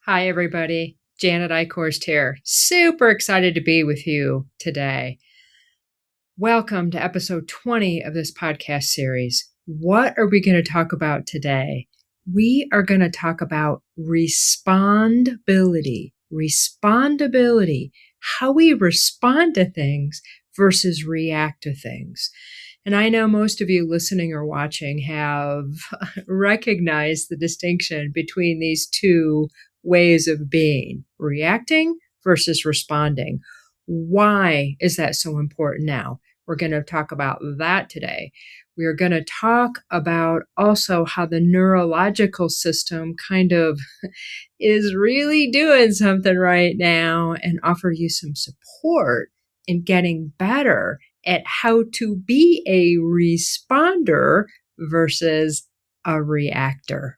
Hi, everybody. Janet Eichorst here. Super excited to be with you today. Welcome to episode 20 of this podcast series. What are we going to talk about today? We are going to talk about respondability. Respondability, how we respond to things versus react to things. And I know most of you listening or watching have recognized the distinction between these two ways of being, reacting versus responding. Why is that so important now? We're going to talk about that today. We are going to talk about also how the neurological system kind of is really doing something right now and offer you some support in getting better at how to be a responder versus a reactor.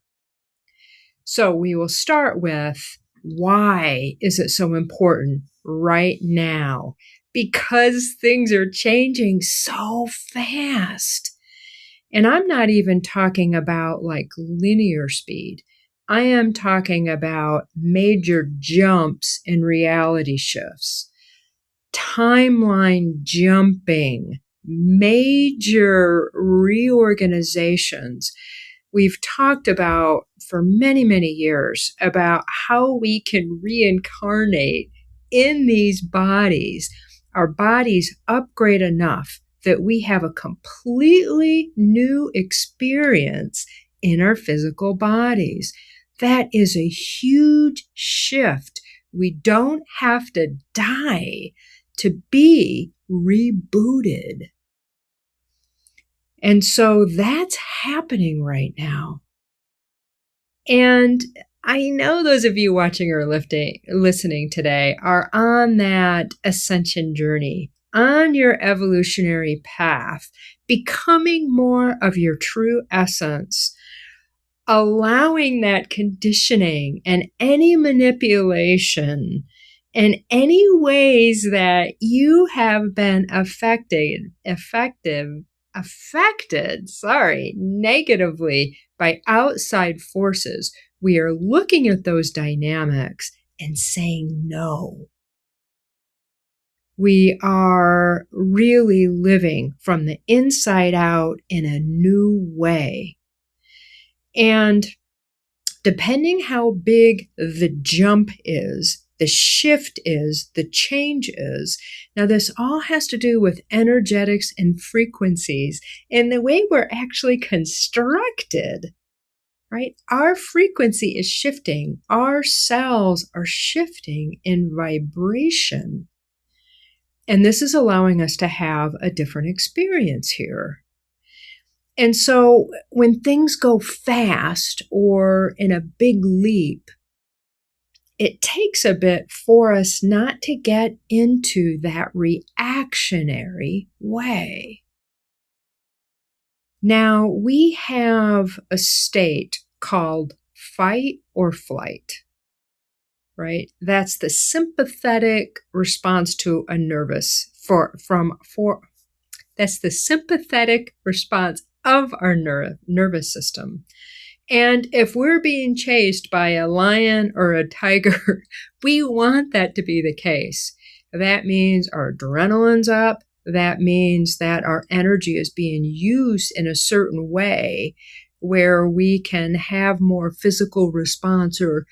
So we will start with, why is it so important right now? Because things are changing so fast. And I'm not even talking about like linear speed. I am talking about major jumps in reality shifts, timeline jumping, major reorganizations. We've talked about for many, many years about how we can reincarnate in these bodies. Our bodies upgrade enough that we have a completely new experience in our physical bodies. That is a huge shift. We don't have to die to be rebooted. And so that's happening right now. And I know those of you watching or listening today are on that ascension journey, on your evolutionary path, becoming more of your true essence, allowing that conditioning and any manipulation and any ways that you have been affected negatively by outside forces. We are looking at those dynamics and saying no. We are really living from the inside out in a new way. And depending how big the jump is, the shift is, the change is. Now, this all has to do with energetics and frequencies and the way we're actually constructed, right? Our frequency is shifting. Our cells are shifting in vibration. And this is allowing us to have a different experience here. And so when things go fast or in a big leap, it takes a bit for us not to get into that reactionary way. Now, we have a state called fight or flight, right? That's the sympathetic response to a that's the sympathetic response of our nervous system. And if we're being chased by a lion or a tiger, we want that to be the case. That means our adrenaline's up. That means that our energy is being used in a certain way where we can have more physical response, or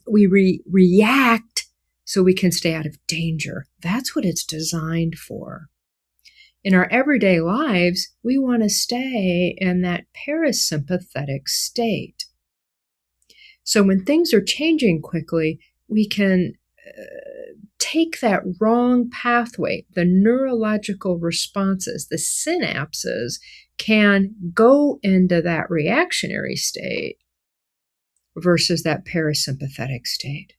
we react so we can stay out of danger. That's what it's designed for. In our everyday lives, we want to stay in that parasympathetic state. So when things are changing quickly, we can take that wrong pathway. The neurological responses, the synapses, can go into that reactionary state versus that parasympathetic state.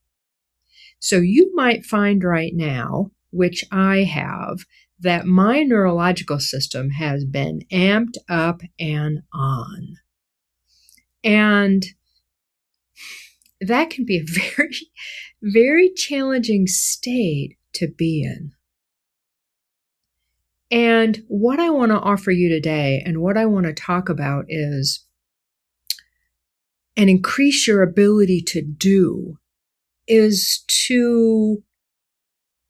So you might find right now, which I have, that my neurological system has been amped up and on. And that can be a very, very challenging state to be in. And what I want to offer you today and what I want to talk about is and increase your ability to do is to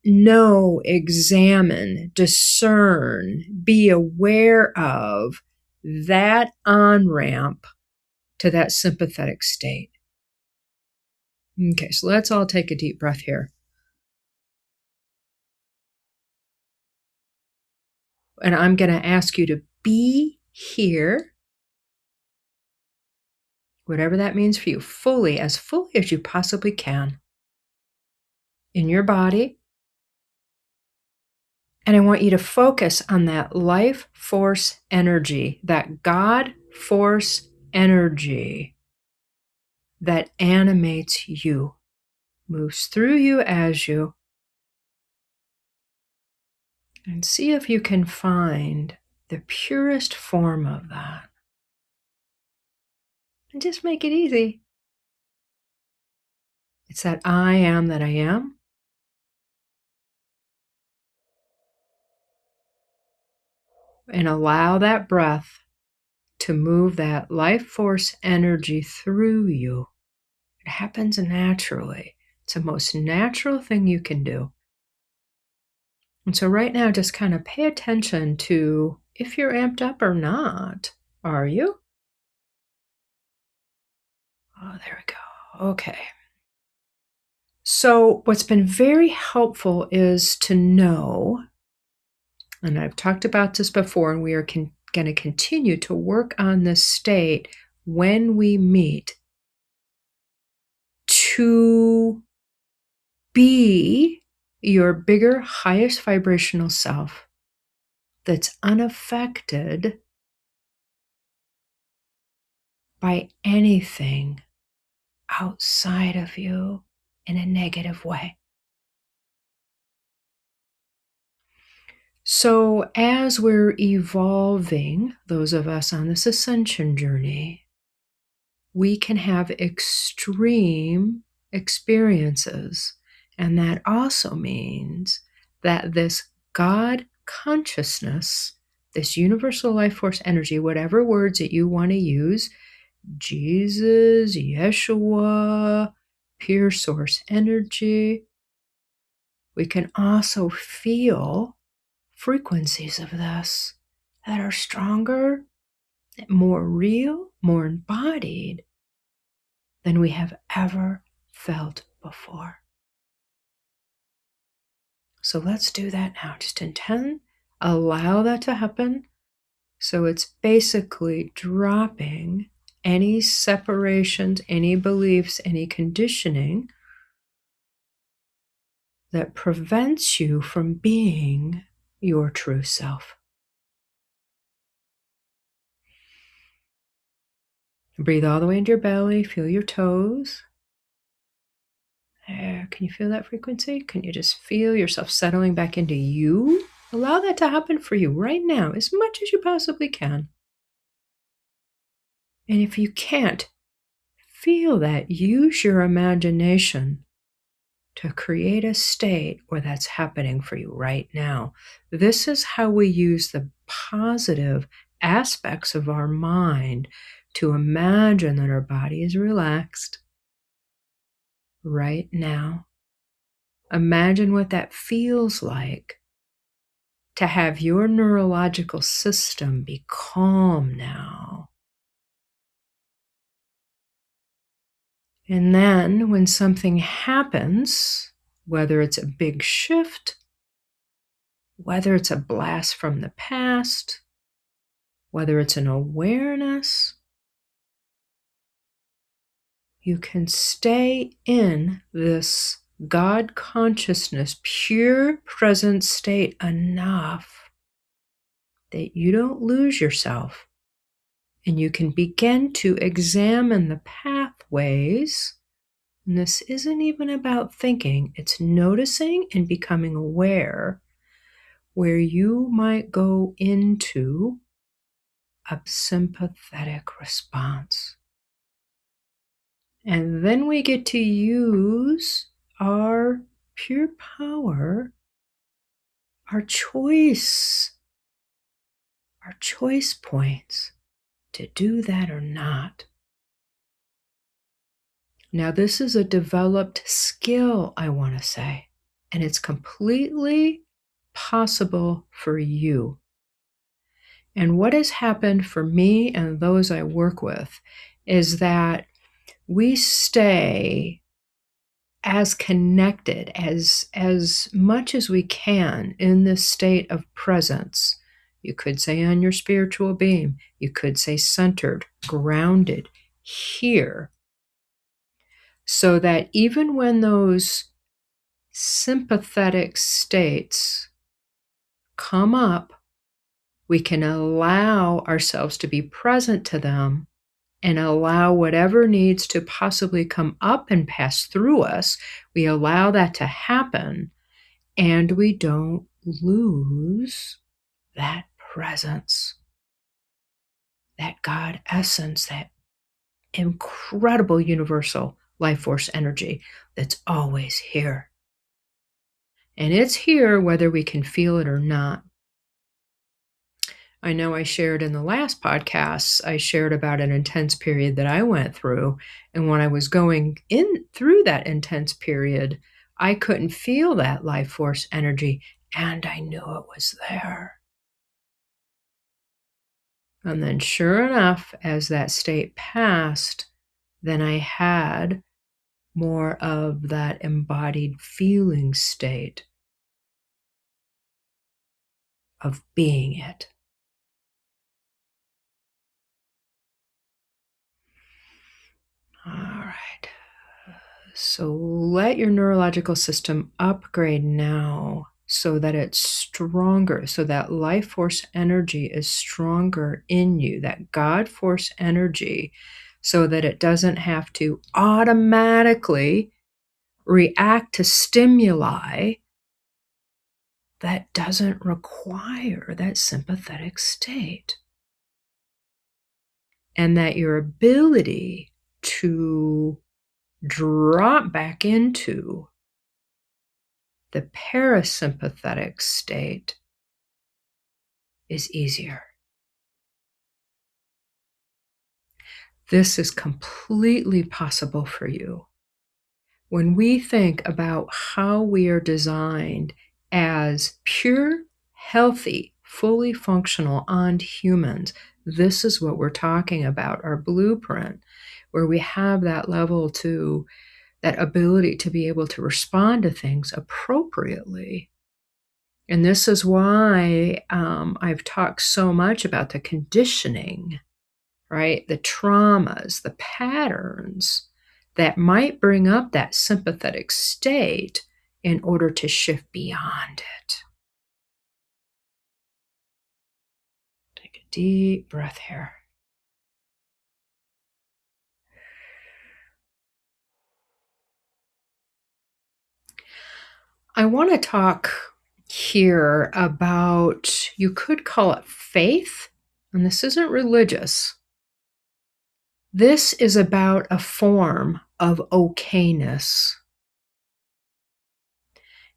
know, examine, discern, be aware of that on-ramp to that sympathetic state. Okay, so let's all take a deep breath here. And I'm going to ask you to be here, whatever that means for you, fully as you possibly can, in your body. And I want you to focus on that life force energy, that God force energy that animates you, moves through you as you. And see if you can find the purest form of that. And just make it easy. It's that I am that I am. And allow that breath to move that life force energy through you. It happens naturally. It's the most natural thing you can do. And so right now, just kind of pay attention to if you're amped up or not. Are you? Oh, there we go. Okay. So what's been very helpful is to know, and I've talked about this before, and we are going to continue to work on this state when we meet, to be your bigger, highest vibrational self that's unaffected by anything outside of you in a negative way. So as we're evolving, those of us on this ascension journey, we can have extreme experiences. And that also means that this God consciousness, this universal life force energy, whatever words that you want to use, Jesus, Yeshua, pure source energy, we can also feel frequencies of this that are stronger, more real, more embodied than we have ever felt before. So let's do that now. Just intend, allow that to happen. So it's basically dropping any separations, any beliefs, any conditioning that prevents you from being your true self. Breathe all the way into your belly, feel your toes. There, can you feel that frequency? Can you just feel yourself settling back into you? Allow that to happen for you right now, as much as you possibly can. And if you can't, feel that. Use your imagination to create a state where that's happening for you right now. This is how we use the positive aspects of our mind to imagine that our body is relaxed right now. Imagine what that feels like to have your neurological system be calm now. And then when something happens, whether it's a big shift, whether it's a blast from the past, whether it's an awareness, you can stay in this God consciousness, pure present state enough that you don't lose yourself. And you can begin to examine the pathways. And this isn't even about thinking, it's noticing and becoming aware where you might go into a sympathetic response. And then we get to use our pure power, our choice points to do that or not. Now, this is a developed skill, I want to say, and it's completely possible for you. And what has happened for me and those I work with is that we stay as connected as much as we can in this state of presence. You could say on your spiritual beam, you could say centered, grounded, here, so that even when those sympathetic states come up, we can allow ourselves to be present to them and allow whatever needs to possibly come up and pass through us. We allow that to happen, and we don't lose that presence, that God essence, that incredible universal life force energy that's always here. And it's here whether we can feel it or not. I know I shared in the last podcast, I shared about an intense period that I went through. And when I was going in through that intense period, I couldn't feel that life force energy, and I knew it was there. And then sure enough, as that state passed, then I had more of that embodied feeling state of being it. All right. So let your neurological system upgrade now so that it's stronger, so that life force energy is stronger in you, that God force energy, so that it doesn't have to automatically react to stimuli that doesn't require that sympathetic state. And that your ability to drop back into the parasympathetic state is easier. This is completely possible for you. When we think about how we are designed as pure, healthy, fully functional on humans, this is what we're talking about, our blueprint, where we have that level to, that ability to be able to respond to things appropriately. And this is why I've talked so much about the conditioning, right? The traumas, the patterns that might bring up that sympathetic state in order to shift beyond it. Take a deep breath here. I want to talk here about, you could call it faith, and this isn't religious. This is about a form of okayness.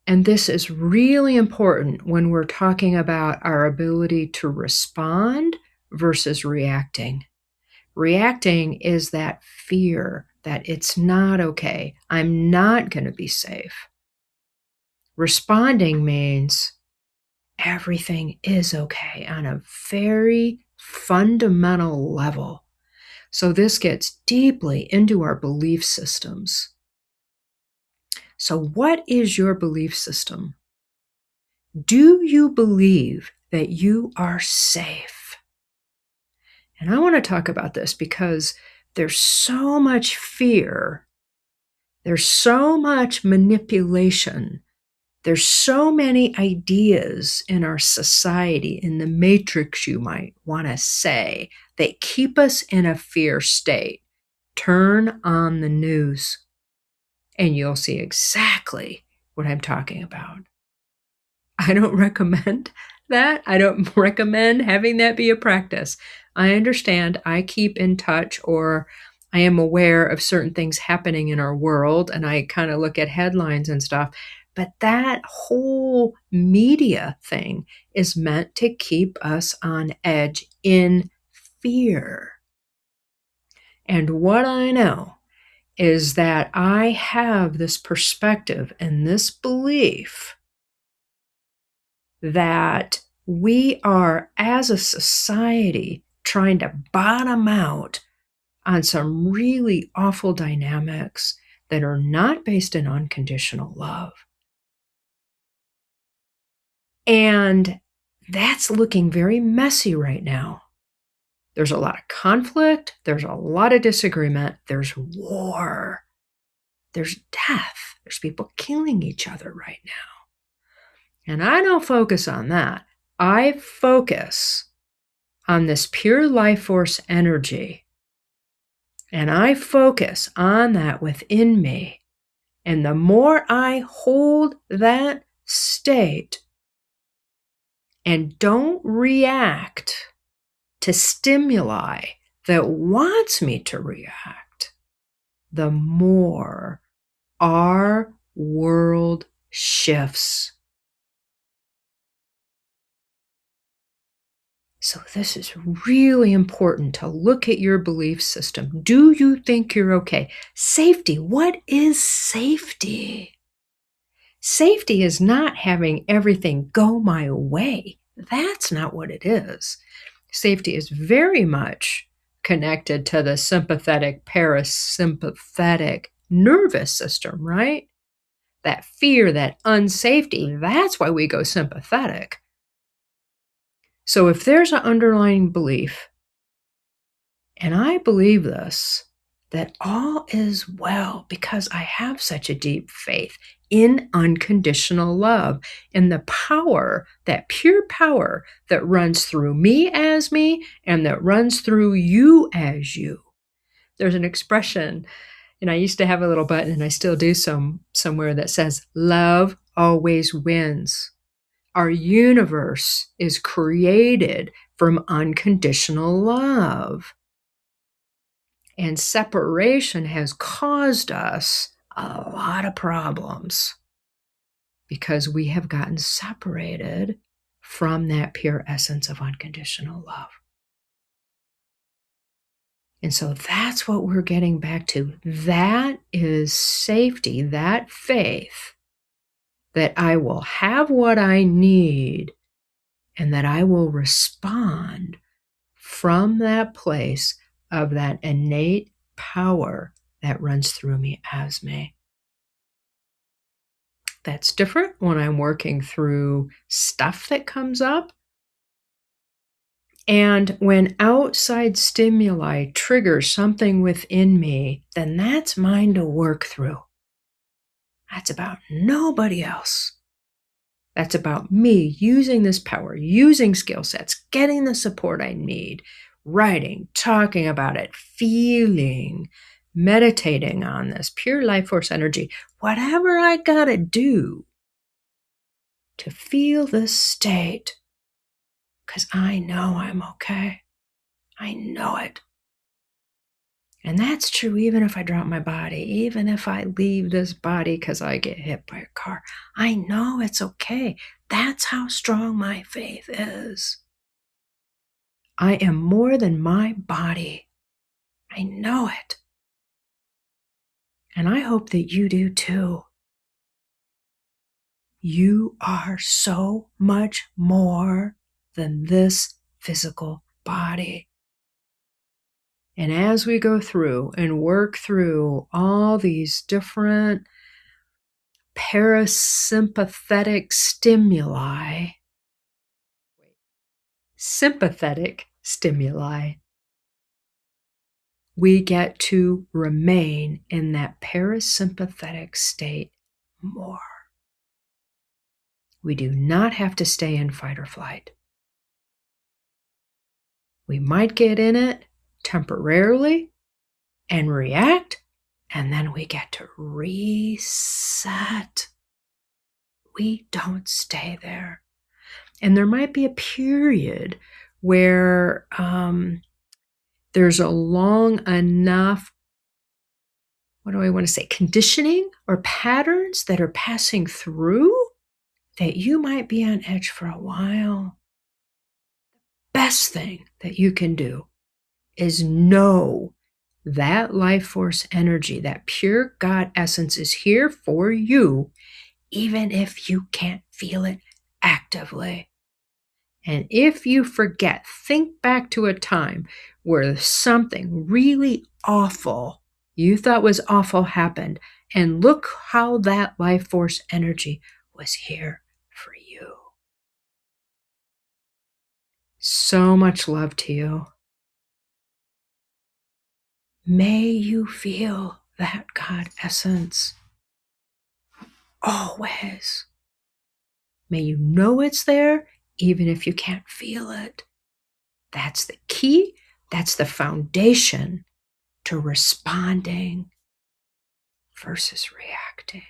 And this is really important when we're talking about our ability to respond versus reacting. Reacting is that fear that it's not okay. I'm not going to be safe. Responding means everything is okay on a very fundamental level. So this gets deeply into our belief systems. So what is your belief system? Do you believe that you are safe? And I want to talk about this because there's so much fear. There's so much manipulation. There's so many ideas in our society, in the matrix, you might want to say, that keep us in a fear state. Turn on the news, and you'll see exactly what I'm talking about. I don't recommend that. I don't recommend having that be a practice. I understand I keep in touch, or I am aware of certain things happening in our world, and I kind of look at headlines and stuff. But that whole media thing is meant to keep us on edge in fear. And what I know is that I have this perspective and this belief that we are, as a society, trying to bottom out on some really awful dynamics that are not based in unconditional love. And that's looking very messy right now. There's a lot of conflict. There's a lot of disagreement. There's war. There's death. There's people killing each other right now. And I don't focus on that. I focus on this pure life force energy. And I focus on that within me. And the more I hold that state and don't react to stimuli that wants me to react, the more our world shifts. So this is really important to look at your belief system. Do you think you're okay? Safety. What is safety? Safety is not having everything go my way. That's not what it is. Safety is very much connected to the sympathetic, parasympathetic nervous system, right? That fear, that unsafety, that's why we go sympathetic. So if there's an underlying belief, and I believe this, that all is well because I have such a deep faith in unconditional love and the power, that pure power that runs through me as me and that runs through you as you. There's an expression, and I used to have a little button, and I still do somewhere that says, love always wins. Our universe is created from unconditional love. And separation has caused us a lot of problems because we have gotten separated from that pure essence of unconditional love. And so that's what we're getting back to. That is safety, that faith that I will have what I need and that I will respond from that place of that innate power that runs through me as me. That's different when I'm working through stuff that comes up. And when outside stimuli trigger something within me, then that's mine to work through. That's about nobody else. That's about me using this power, using skill sets, getting the support I need, writing, talking about it, feeling, meditating on this pure life force energy, whatever I gotta do to feel this state, because I know I'm okay. I know it. And that's true even if I drop my body, even if I leave this body because I get hit by a car. I know it's okay. That's how strong my faith is. I am more than my body. I know it. And I hope that you do too. You are so much more than this physical body. And as we go through and work through all these different parasympathetic stimuli, sympathetic stimuli, we get to remain in that parasympathetic state more. We do not have to stay in fight or flight. We might get in it temporarily and react, and then we get to reset. We don't stay there. And there might be a period where there's a long enough, what do I want to say, conditioning or patterns that are passing through that you might be on edge for a while. Best thing that you can do is know that life force energy, that pure God essence is here for you, even if you can't feel it actively. And if you forget, think back to a time where something really awful you thought was awful happened, and look how that life force energy was here for you. So much love to you. May you feel that God essence always. May you know it's there, even if you can't feel it. That's the key. That's the foundation to responding versus reacting.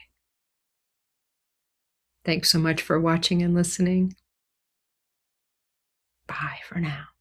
Thanks so much for watching and listening. Bye for now.